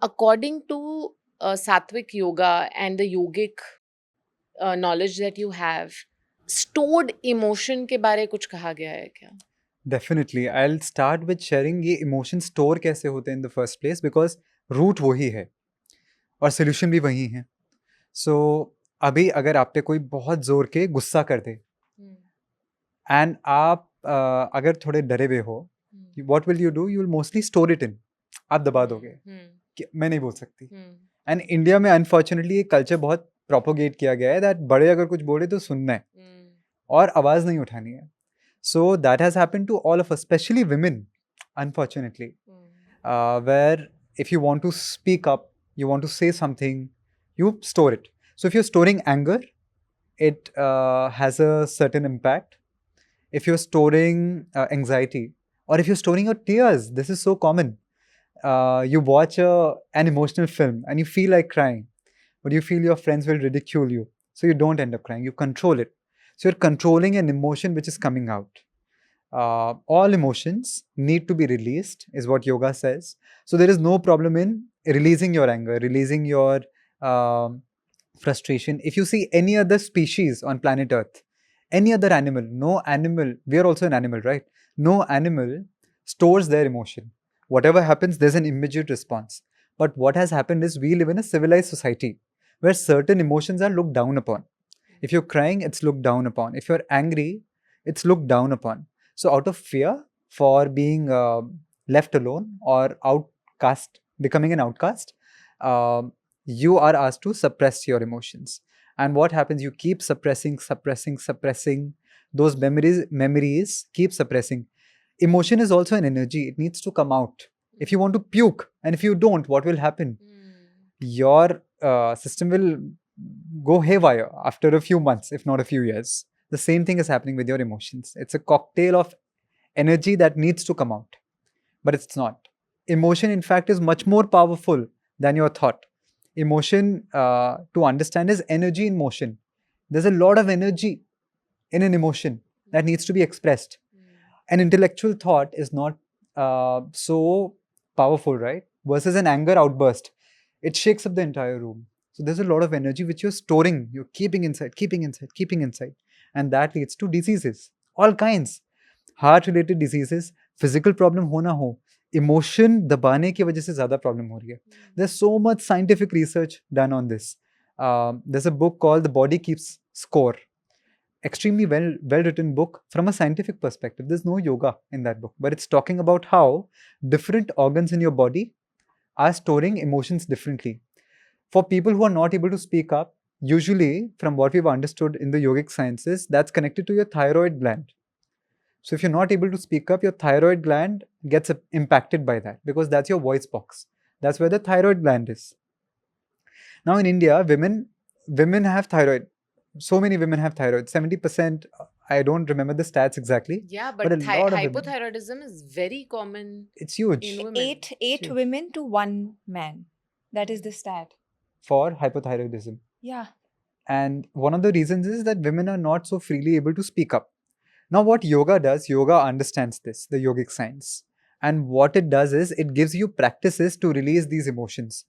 according to sattvic yoga and the yogic knowledge that you have, stored emotion के बारे कुछ कहा गया है क्या? Definitely. I'll start with sharing ये emotions store कैसे होते हैं in the first place, because root वही है और solution भी वही है. So अभी अगर आप पे कोई बहुत जोर के गुस्सा कर दे and आप अगर थोड़े डरे हुए हो, what will you do? You will mostly store it in. आप दबा दोगे कि मैं नहीं बोल सकती. एंड इंडिया में अनफॉर्चुनेटली ये कल्चर बहुत प्रोपोगेट किया गया है दैट बड़े अगर कुछ बोले तो सुनना है और आवाज़ नहीं उठानी है. So that has happened to all of us, specially women, unfortunately, where if you want to speak up, you want to say something, you store it. So if you're storing anger, it has a certain impact. If you're storing anxiety, or if you're storing your tears, this is so common. You watch an emotional film and you feel like crying, but you feel your friends will ridicule you, so you don't end up crying. You control it. So you're controlling an emotion which is coming out. All emotions need to be released, is what yoga says. So there is no problem in releasing your anger, releasing your frustration. If you see any other species on planet Earth, any other animal, no animal, we are also an animal, right? No animal stores their emotion. Whatever happens, there's an immediate response. But what has happened is we live in a civilized society where certain emotions are looked down upon. If you're crying, it's looked down upon. If you're angry, it's looked down upon. So out of fear for being left alone or outcast, becoming an outcast, you are asked to suppress your emotions. And what happens? You keep suppressing. Those memories keep suppressing. Emotion is also an energy. It needs to come out. If you want to puke, and if you don't, what will happen? Your system will go haywire after a few months, if not a few years. The same thing is happening with your emotions. It's a cocktail of energy that needs to come out, but it's not. Emotion, in fact, is much more powerful than your thought. Emotion, to understand, is energy in motion. There's a lot of energy in an emotion that needs to be expressed. An intellectual thought is not so powerful, right? Versus an anger outburst, it shakes up the entire room. So there's a lot of energy which you're storing, you're keeping inside, and that leads to diseases, all kinds. Heart related diseases, physical problem हो ना हो, emotion दबाने की वजह से ज़्यादा problem हो रही है. There's so much scientific research done on this. There's a book called The Body Keeps Score. Extremely well written book from a scientific perspective. There's no yoga in that book, but it's talking about how different organs in your body are storing emotions differently. For people who are not able to speak up, usually from what we've understood in the yogic sciences, that's connected to your thyroid gland. So if you're not able to speak up, your thyroid gland gets impacted by that, because that's your voice box. That's where the thyroid gland is. Now in India, women have thyroid. So many women have thyroid. 70%. I don't remember the stats exactly. Yeah, but a lot of women. hypothyroidism is very common It's huge in women. Eight Huge. women to one man. That is the stat. for hypothyroidism. Yeah. And one of the reasons is that women are not so freely able to speak up. Now, what yoga does, yoga understands this, the yogic science. And what it does is it gives you practices to release these emotions.